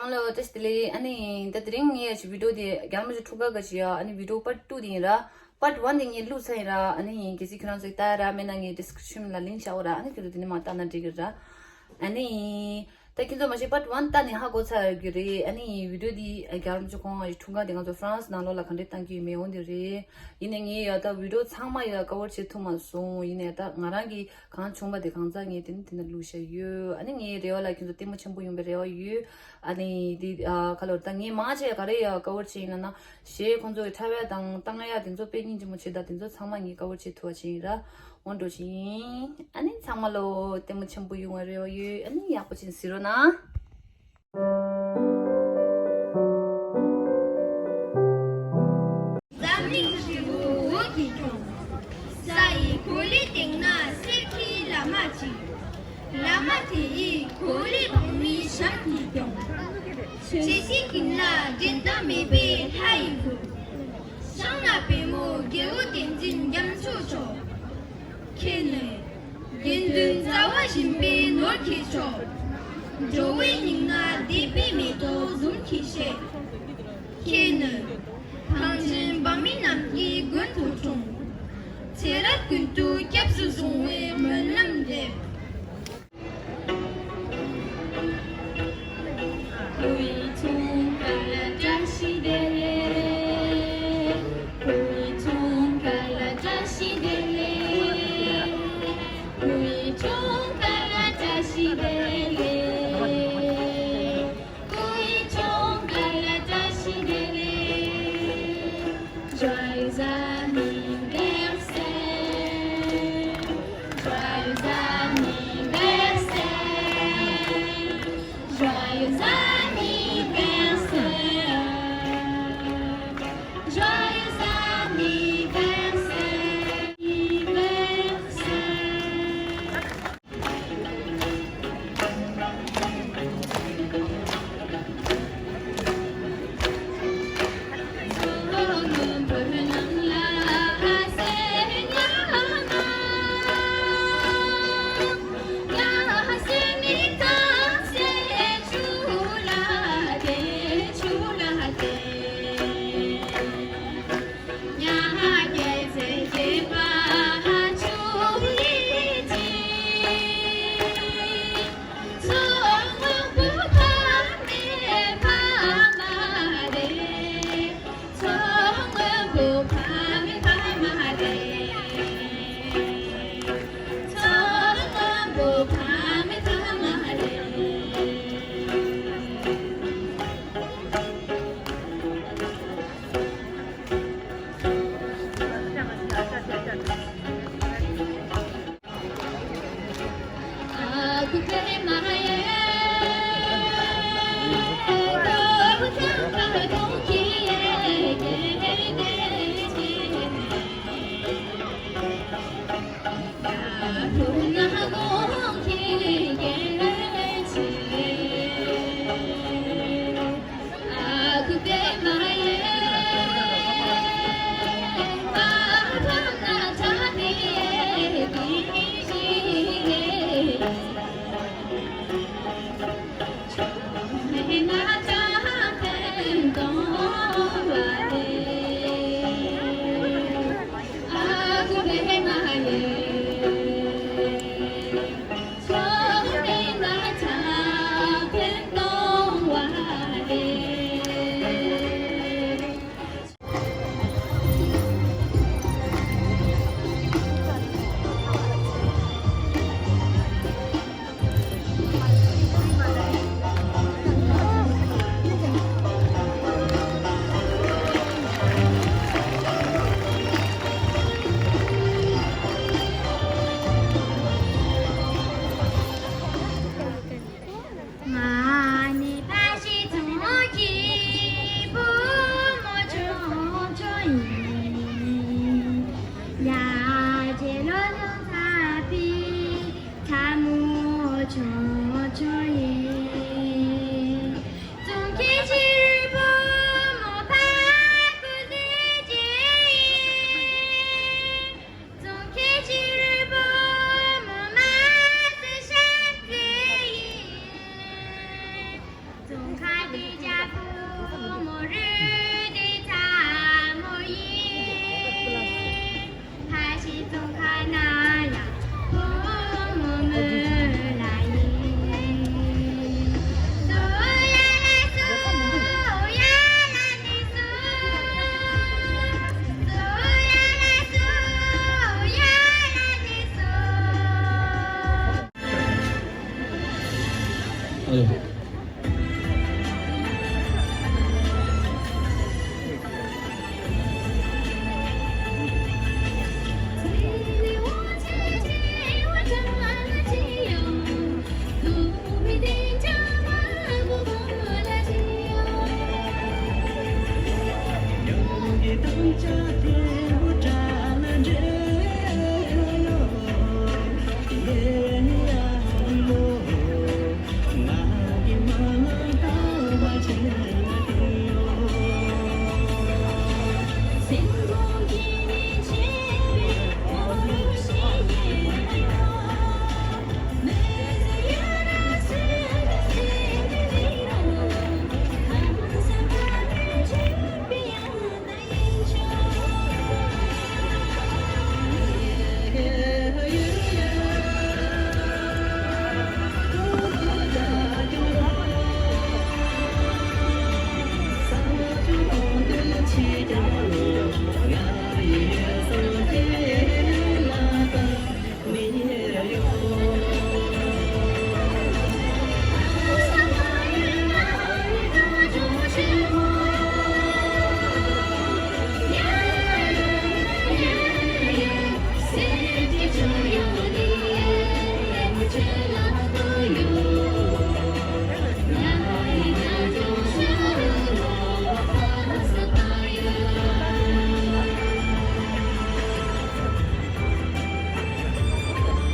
상로 테스트리 아니 더드링 예 비디오디 갈무지 투가가지야 아니 비디오 part 2 디라 part 1 딩이 루사이라 아니 기시 그런 색다라 메낭이 디스크립션 라 링크 샤오라 아니 그러더니 마타나 디그라 아니 takido mashi part 1 tani hago sa giri ani video di garam ju ko ai thunga denga jo france na lo la khande tang ki me on de re inengi ya ta video changma ya cover che thuma so ine ta ngarangi kan chungba de gangza ngi tin tin lu she yu ani ngi re la kin jo temu chambu yum be re yu ani di kalor ta ngi ma che gare ya cover che na she konjo tawa dang tangaya din jo pe ni ji mo che da din jo changma ngi cover che thua chi ra 원도시 아니 참말로 때문 전부 용어래요 유 아니 야고진 시로나 잠닝시고 기종 사이 콜리팅나 세키 라마치 라마티 콜리 방미 샤키경 제시킨라 젠다메베 하이고 상나베모 게우딘진 ям수초 Kene, Gendun Zawa Shimbe Norkisho, Joeyinga Depi Meto Zumkishe, Kene, Kanjin Baminam Ki Guntuchung, Terat Guntu Kapsuzungwe Menamde. Uitung Kala Jashi Dele, Uitung Kala Jashi Dele. Joyeux anniversaire, joyeux anniversaire, joyeux anniversaire.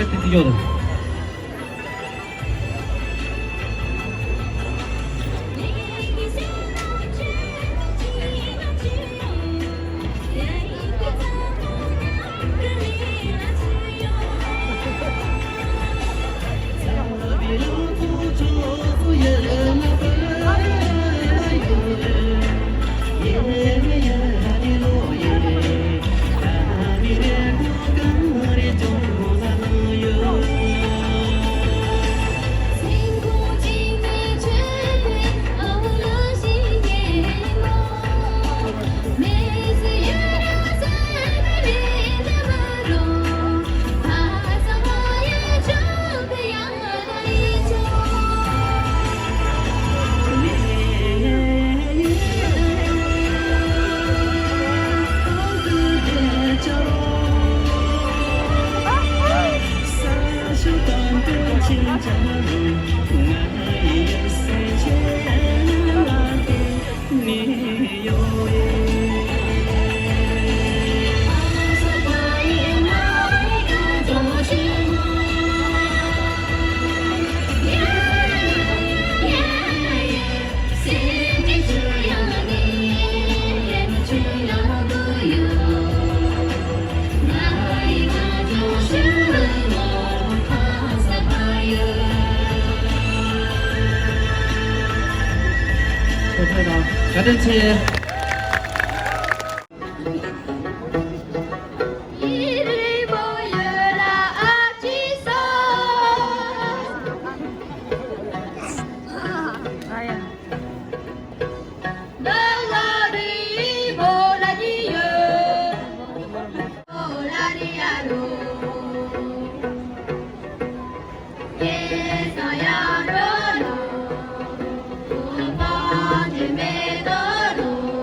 Questa ti chiudo. 가든치 이를 보여라 아지서 너를 보라니요 보라니야로 예서야로 우번을 매도록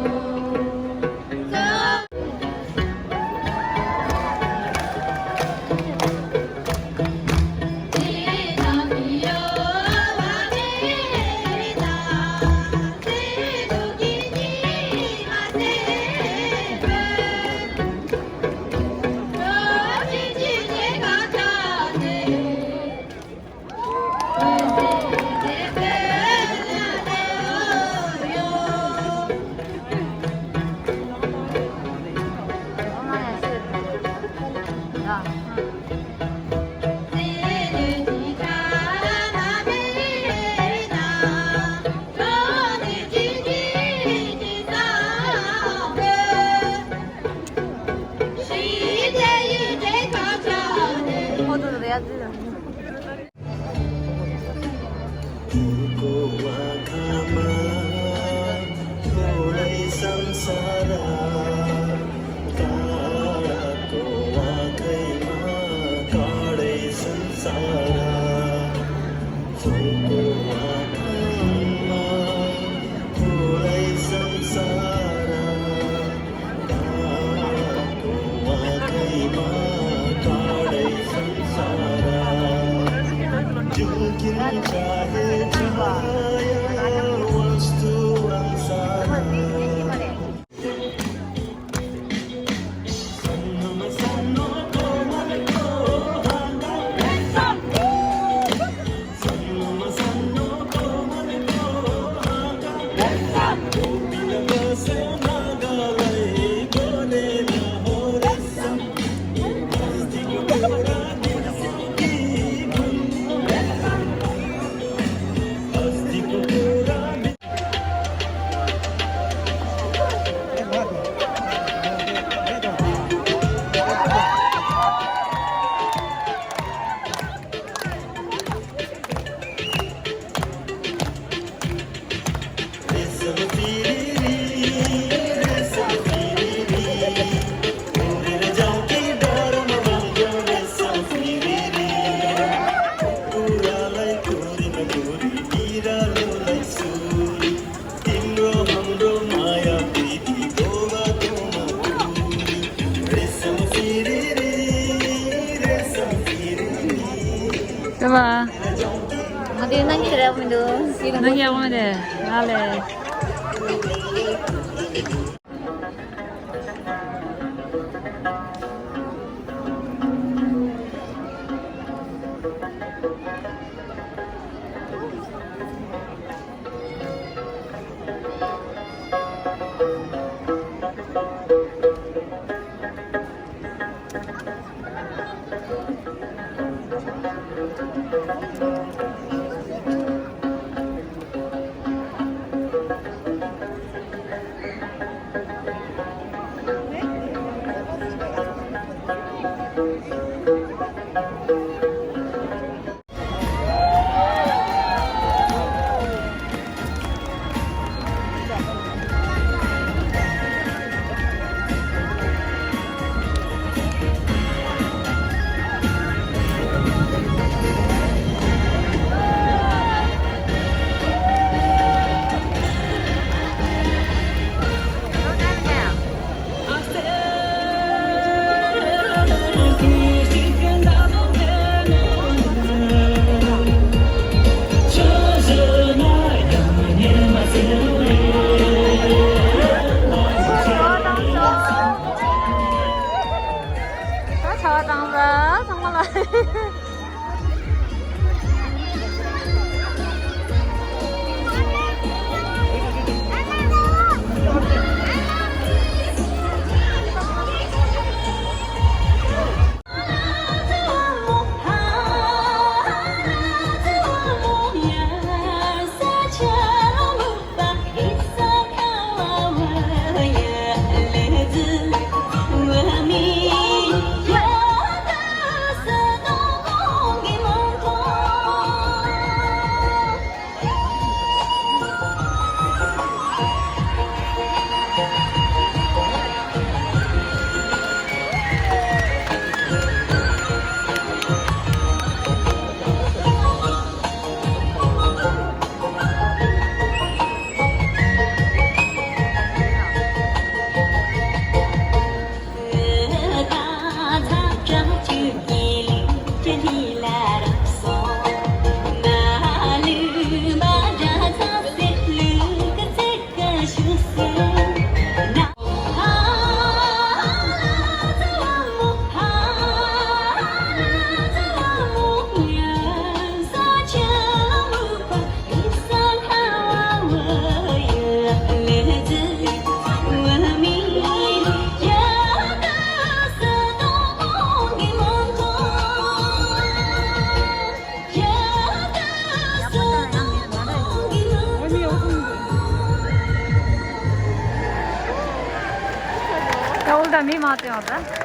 Coba, Hadi nanti kita mau itu. nanti apa deh? Ale. 잘하다, 정말. 겨울다 미 맞지 맞아?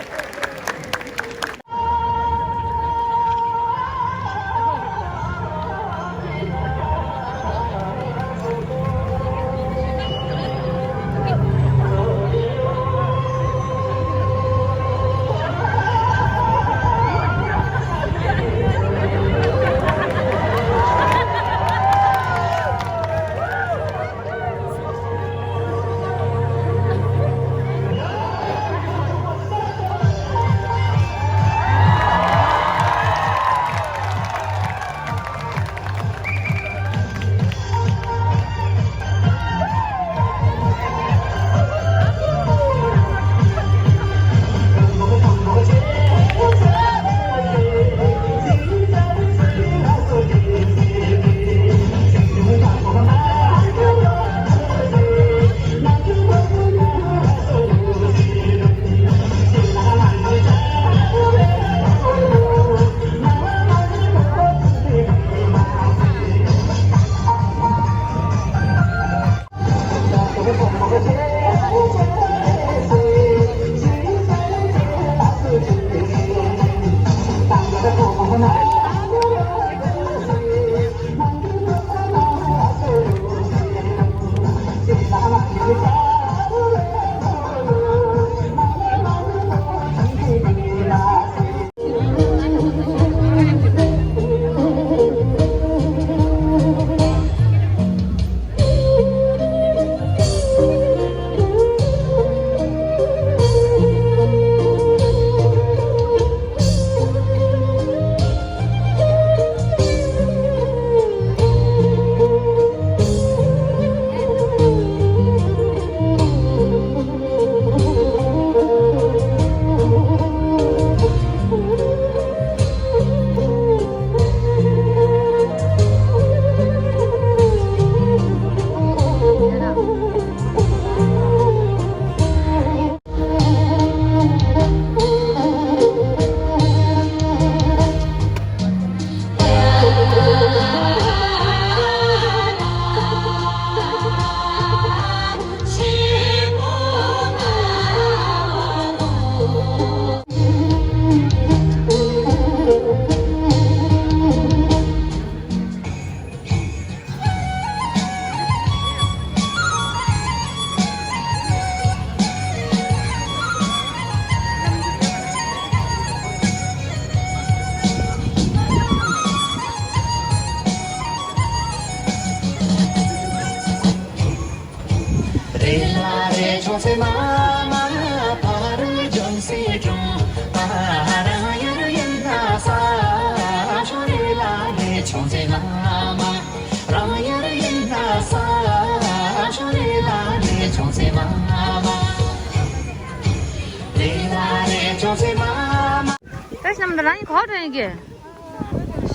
다시 남들 아니 거든 이게.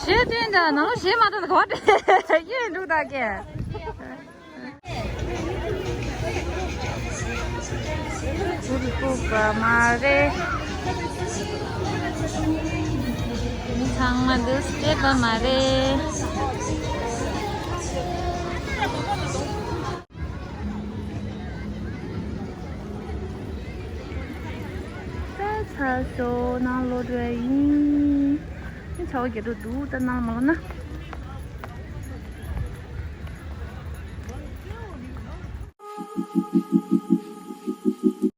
시된다 너무 심하다 거든. 얘 누다게. 우리가 말해. 장마도 스테바 말해. 사서 나로래 이 저기도 누다 나마나